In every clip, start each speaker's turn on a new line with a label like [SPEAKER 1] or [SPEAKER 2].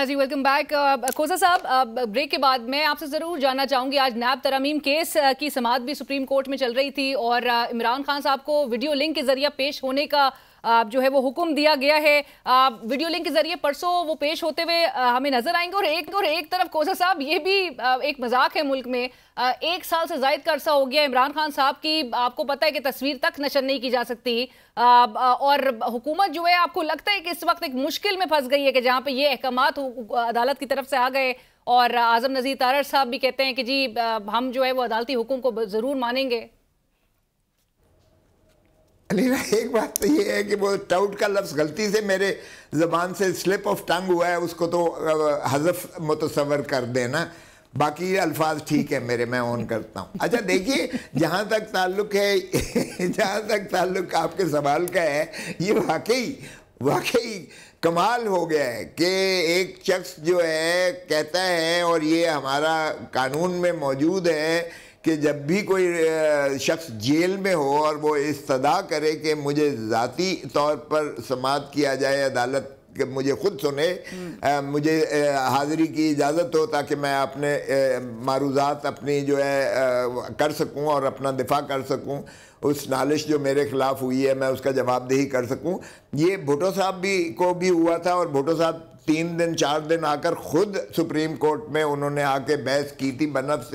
[SPEAKER 1] جی welcome back. کھوسا صاحب, break کے بعد میں آپ سے ضرور جاننا چاہوں گی, آج نیب ترامیم کیس کی سماعت بھی سپریم کورٹ میں چل رہی تھی اور عمران خان صاحب کو ویڈیو لنک کے ذریعہ پیش ہونے کا جو ہے وہ حکم دیا گیا ہے. ویڈیو لنک کے ذریعے پرسوں وہ پیش ہوتے ہوئے ہمیں نظر آئیں گے. اور ایک طرف کھوسا صاحب یہ بھی ایک مذاق ہے ملک میں, 1 سال سے زائد کا عرصہ ہو گیا عمران خان صاحب کی, آپ کو پتہ ہے کہ تصویر تک نشر نہیں کی جا سکتی, اور حکومت جو ہے آپ کو لگتا ہے کہ اس وقت ایک مشکل میں پھنس گئی ہے کہ جہاں پہ یہ احکامات عدالت کی طرف سے آ گئے اور اعظم نذیر تارڑ صاحب بھی کہتے ہیں کہ جی ہم جو ہے وہ عدالتی حکم کو ضرور مانیں گے.
[SPEAKER 2] علینا, ایک بات تو یہ ہے کہ وہ ٹاؤٹ کا لفظ غلطی سے میرے زبان سے سلپ آف ٹنگ ہوا ہے, اس کو تو حذف متصور کر دینا, باقی الفاظ ٹھیک ہے میرے, میں آن کرتا ہوں. اچھا دیکھیے, جہاں تک تعلق آپ کے سوال کا ہے, یہ واقعی کمال ہو گیا ہے کہ ایک شخص جو ہے کہتا ہے, اور یہ ہمارا قانون میں موجود ہے کہ جب بھی کوئی شخص جیل میں ہو اور وہ استدعا کرے کہ مجھے ذاتی طور پر سماعت کیا جائے, عدالت کہ مجھے خود سنے, مجھے حاضری کی اجازت ہو تاکہ میں اپنے معروضات اپنی جو ہے کر سکوں اور اپنا دفاع کر سکوں, اس نالش جو میرے خلاف ہوئی ہے میں اس کا جواب دہی کر سکوں. یہ بھٹو صاحب کو بھی ہوا تھا, اور بھٹو صاحب 3 دن 4 دن آ کر خود سپریم کورٹ میں انہوں نے آ کے بحث کی تھی بنفس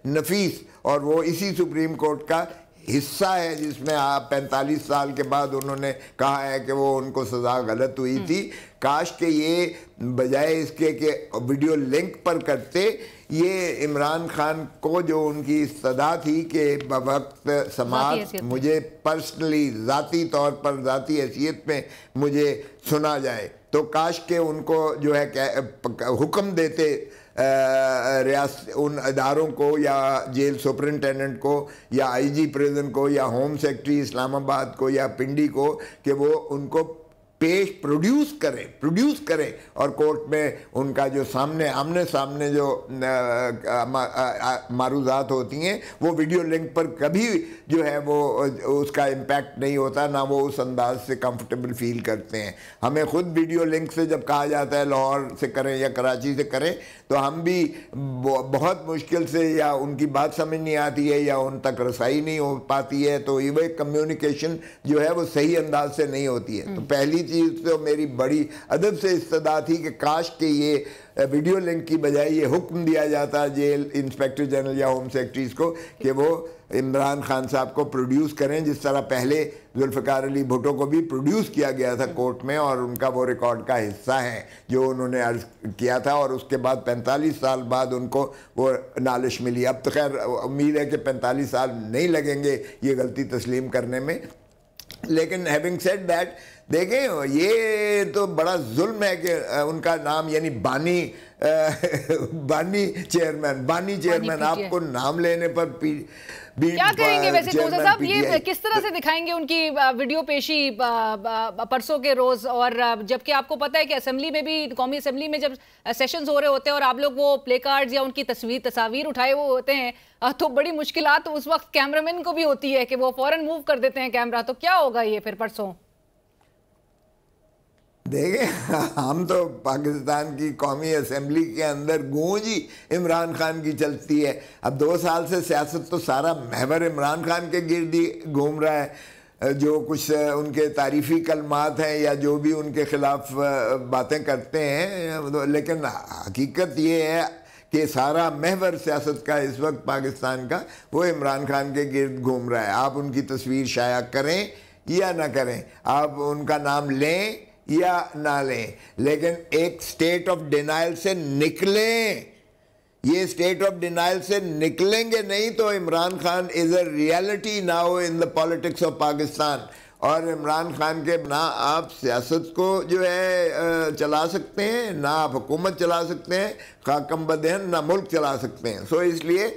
[SPEAKER 2] نفیس, اور وہ اسی سپریم کورٹ کا حصہ ہے جس میں 45 سال کے بعد انہوں نے کہا ہے کہ وہ ان کو سزا غلط ہوئی تھی. کاش کہ یہ بجائے اس کے کہ ویڈیو لنک پر کرتے, یہ عمران خان کو جو ان کی استدعا تھی کہ بوقت سماعت مجھے پرسنلی ذاتی طور پر ذاتی حیثیت میں مجھے سنا جائے, تو کاش کہ ان کو جو ہے حکم دیتے ان اداروں کو یا جیل سپرنٹینڈنٹ کو یا آئی جی پریزن کو یا ہوم سیکٹری اسلام آباد کو یا پنڈی کو کہ وہ ان کو پروڈیوس کریں اور کورٹ میں ان کا جو آمنے سامنے جو معروضات ہوتی ہیں وہ ویڈیو لنک پر کبھی جو ہے وہ اس کا امپیکٹ نہیں ہوتا, نہ وہ اس انداز سے کمفرٹیبل فیل کرتے ہیں. ہمیں خود ویڈیو لنک سے جب کہا جاتا ہے لاہور سے کریں یا کراچی سے کریں, تو ہم بھی بہت مشکل سے یا ان کی بات سمجھ نہیں آتی ہے یا ان تک رسائی نہیں ہو پاتی ہے, تو یہ کمیونیکیشن جو ہے وہ صحیح انداز سے نہیں ہوتی ہے. تو پہلی چیز تو میری بڑی ادب سے استدعا تھی کہ کاش کہ یہ ویڈیو لنک کی بجائے یہ حکم دیا جاتا جیل انسپیکٹر جنرل یا ہوم سیکٹریز کو کہ وہ عمران خان صاحب کو پروڈیوس کریں, جس طرح پہلے ذوالفقار علی بھٹو کو بھی پروڈیوس کیا گیا تھا کورٹ میں, اور ان کا وہ ریکارڈ کا حصہ ہے جو انہوں نے عرض کیا تھا, اور اس کے بعد 45 سال بعد ان کو وہ نالش ملی. اب تو خیر امید ہے کہ 45 سال نہیں لگیں گے یہ غلطی تسلیم کرنے میں. لیکن ہیونگ سیڈ دیٹ, دیکھیں یہ تو بڑا ظلم ہے کہ ان کا نام یعنی بانی چیئرمین آپ کو نام لینے پر
[SPEAKER 1] کیا کریں گے ویسے کھوسا صاحب, یہ کس طرح سے دکھائیں گے ان کی ویڈیو پیشی پرسوں کے روز, اور جبکہ آپ کو پتہ ہے کہ اسمبلی میں بھی, قومی اسمبلی میں جب سیشنز ہو رہے ہوتے ہیں اور آپ لوگ وہ پلے کارڈز یا ان کی تصاویر اٹھائے وہ ہوتے ہیں, تو بڑی مشکلات اس وقت کیمرامین کو بھی ہوتی ہے کہ وہ فوراً موو کر دیتے ہیں کیمرہ. تو کیا ہوگا یہ پھر پرسوں؟
[SPEAKER 2] دیکھیں ہم تو پاکستان کی قومی اسمبلی کے اندر گونج ہی عمران خان کی چلتی ہے. اب 2 سال سے سیاست تو سارا محور عمران خان کے گرد ہی گھوم رہا ہے, جو کچھ ان کے تعریفی کلمات ہیں یا جو بھی ان کے خلاف باتیں کرتے ہیں, لیکن حقیقت یہ ہے کہ سارا محور سیاست کا اس وقت پاکستان کا وہ عمران خان کے گرد گھوم رہا ہے. آپ ان کی تصویر شائع کریں یا نہ کریں, آپ ان کا نام لیں یا نہ لیں, لیکن ایک سٹیٹ آف ڈینائل سے نکلیں. یہ سٹیٹ آف ڈینائل سے نکلیں گے نہیں تو Imran Khan is a reality now in the politics of Pakistan. اور عمران خان کے نہ آپ سیاست کو جو ہے چلا سکتے ہیں, نہ آپ حکومت چلا سکتے ہیں, خاکم بدہن نہ ملک چلا سکتے ہیں. سو اس لیے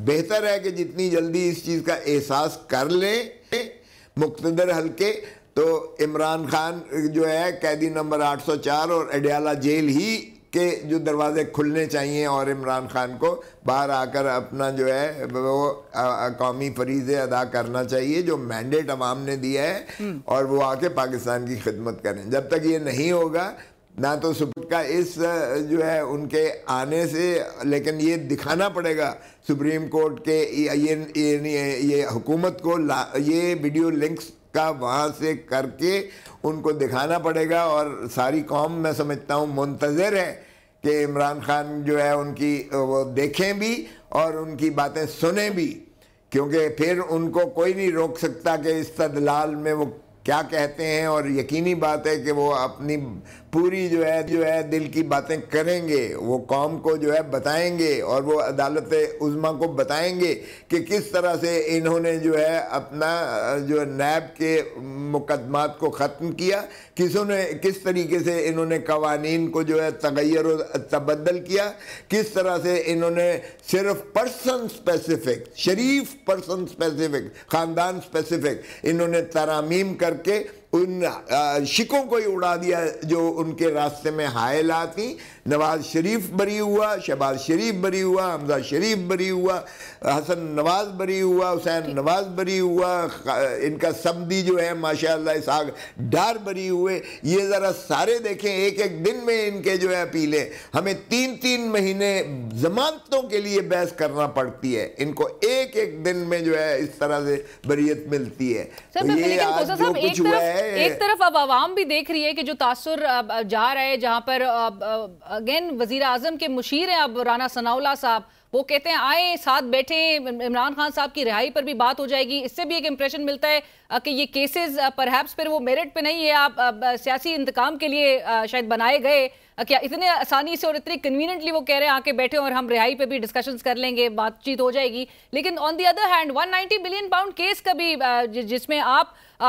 [SPEAKER 2] بہتر ہے کہ جتنی جلدی اس چیز کا احساس کر لیں مقتدر حلقے, تو عمران خان جو ہے قیدی نمبر 804 اور اڈیالہ جیل ہی کے جو دروازے کھلنے چاہیے, اور عمران خان کو باہر آ کر اپنا جو ہے وہ قومی فریضے ادا کرنا چاہیے جو مینڈیٹ عوام نے دیا ہے, اور وہ آ کے پاکستان کی خدمت کریں. جب تک یہ نہیں ہوگا نہ تو کا اس جو ہے ان کے آنے سے، لیکن یہ دکھانا پڑے گا سپریم کورٹ کے یہ حکومت کو یہ ویڈیو لنکس کا وہاں سے کر کے ان کو دکھانا پڑے گا، اور ساری قوم میں سمجھتا ہوں منتظر ہے کہ عمران خان جو ہے ان کی وہ دیکھیں بھی اور ان کی باتیں سنیں بھی، کیونکہ پھر ان کو کوئی نہیں روک سکتا کہ استدلال میں وہ کیا کہتے ہیں، اور یقینی بات ہے کہ وہ اپنی پوری جو ہے دل کی باتیں کریں گے، وہ قوم کو جو ہے بتائیں گے، اور وہ عدالت عظمیٰ کو بتائیں گے کہ کس طرح سے انہوں نے جو ہے اپنا جو نیب کے مقدمات کو ختم کیا، کس طریقے سے انہوں نے قوانین کو جو ہے تغیر و تبدل کیا، کس طرح سے انہوں نے صرف پرسن اسپیسیفک، شریف پرسن اسپیسیفک، خاندان اسپیسیفک انہوں نے ترامیم کر کے ان شکوں کو ہی اڑا دیا جو ان کے راستے میں حائل آتی۔ نواز شریف بری ہوا، شہباز شریف بری ہوا، حمزہ شریف بری ہوا، حسن نواز بری ہوا، حسین نواز بری ہوا، ان کا سمدی جو ہے ماشاءاللہ اسحاق ڈار بری ہوئے۔ یہ ذرا سارے دیکھیں، ایک ایک دن میں ان کے جو ہے اپیلیں، ہمیں 3 مہینے ضمانتوں کے لیے بحث کرنا پڑتی ہے، ان کو ایک ایک دن میں جو ہے اس طرح سے بریت ملتی ہے۔
[SPEAKER 1] یہ آج جو کچھ ہوا ہے، ایک طرف اب عوام بھی دیکھ رہی ہے کہ جو تاثر جا رہا ہے، جہاں پر اگین وزیر اعظم کے مشیر ہیں اب رانا ثناء اللہ صاحب، وہ کہتے ہیں آئیں ساتھ بیٹھیں، عمران خان صاحب کی رہائی پر بھی بات ہو جائے گی۔ اس سے بھی ایک امپریشن ملتا ہے کہ یہ کیسز پرہیپس پھر وہ میرٹ پہ نہیں ہے، آپ سیاسی انتقام کے لیے شاید بنائے گئے، کیا اتنے آسانی سے اور اتنی کنویننٹلی وہ کہہ رہے ہیں آ کے بیٹھے اور ہم رہائی پہ بھی ڈسکشنز کر لیں گے، بات چیت ہو جائے گی۔ لیکن on the other hand 190 billion pound case کا بھی جس میں آپ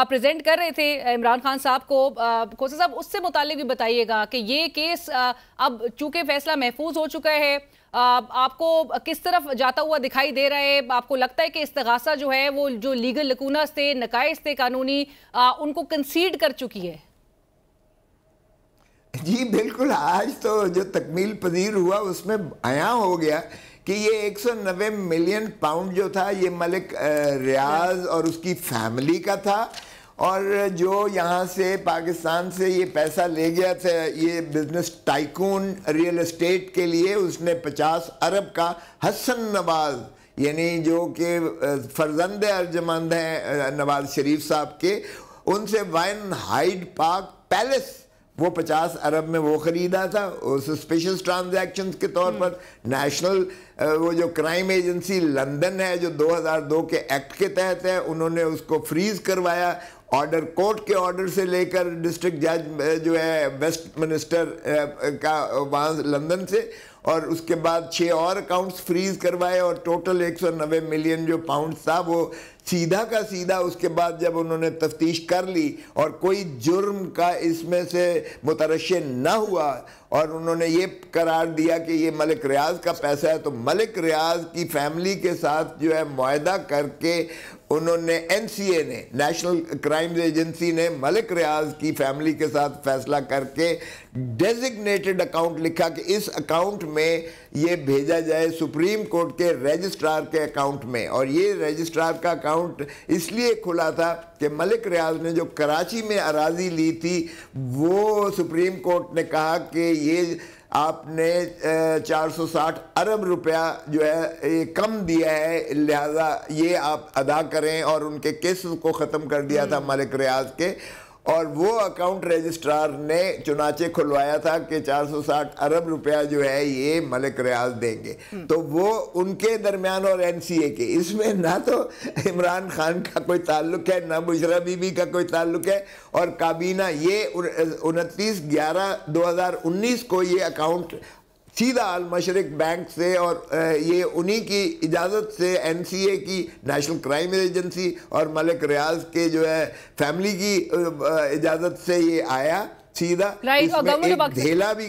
[SPEAKER 1] پریزنٹ کر رہے تھے عمران خان صاحب کو، کھوسا صاحب اس سے متعلق بھی بتائیے گا کہ یہ کیس اب چونکہ فیصلہ محفوظ ہو چکا ہے، آپ کو کس طرف جاتا ہوا دکھائی دے رہا ہے؟ آپ کو لگتا ہے کہ استغاثہ جو ہے وہ جو لیگل لکونس تھے، نقائص تھے قانونی، ان کو کنسیڈ کر چکی ہے؟
[SPEAKER 2] جی بالکل، آج تو جو تکمیل پذیر ہوا اس میں عیاں ہو گیا کہ یہ 190 ملین پاؤنڈ جو تھا یہ ملک ریاض اور اس کی فیملی کا تھا، اور جو یہاں سے پاکستان سے یہ پیسہ لے گیا تھا یہ بزنس ٹائکون ریل اسٹیٹ کے لیے، اس نے 50 ارب کا حسن نواز، یعنی جو کہ فرزند ارجمند ہیں نواز شریف صاحب کے، ان سے وائن ہائیڈ پارک پیلس وہ 50 ارب میں وہ خریدا تھا سسپیشس ٹرانزیکشنز کے طور پر۔ نیشنل وہ جو کرائم ایجنسی لندن ہے جو 2002 کے ایکٹ کے تحت ہے، انہوں نے اس کو فریز کروایا، آرڈر کورٹ کے آرڈر سے لے کر ڈسٹرکٹ جج جو ہے ویسٹ منسٹر کا وہاں لندن سے، اور اس کے بعد 6 اور اکاؤنٹس فریز کروائے، اور ٹوٹل 190 ملین جو پاؤنڈ تھا وہ سیدھا کا سیدھا اس کے بعد جب انہوں نے تفتیش کر لی اور کوئی جرم کا اس میں سے مترشح نہ ہوا، اور انہوں نے یہ قرار دیا کہ یہ ملک ریاض کا پیسہ ہے، تو ملک ریاض کی فیملی کے ساتھ جو ہے معاہدہ کر کے انہوں نے NCA نے، نیشنل کرائم ایجنسی نے ملک ریاض کی فیملی کے ساتھ فیصلہ کر کے ڈیزگنیٹڈ اکاؤنٹ لکھا کہ اس اکاؤنٹ میں یہ بھیجا جائے سپریم کورٹ کے رجسٹرار کے اکاؤنٹ میں، اور یہ رجسٹرار کا اکاؤنٹ اس لیے کھلا تھا کہ ملک ریاض نے جو کراچی میں اراضی لی تھی وہ سپریم کورٹ نے کہا کہ یہ آپ نے 460 ارب روپیہ جو ہے کم دیا ہے، لہذا یہ آپ ادا کریں، اور ان کے کیسز کو ختم کر دیا تھا ملک ریاض کے، اور وہ اکاؤنٹ رجسٹرار نے چنانچہ کھلوایا تھا کہ 460 ارب روپیہ جو ہے یہ ملک ریاض دیں گے۔ تو وہ ان کے درمیان اور NCA کے، اس میں نہ تو عمران خان کا کوئی تعلق ہے، نہ بشرا بی بی کا کوئی تعلق ہے، اور کابینہ یہ 29/11/2019 کو یہ اکاؤنٹ سیدھا المشرق بینک سے، اور یہ انہی کی اجازت سے NCA کی نیشنل کرائم ایجنسی اور ملک ریاض کے جو ہے فیملی کی اجازت سے یہ آیا سیدھا۔ اس میں ایک دھیلا بھی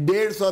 [SPEAKER 2] 150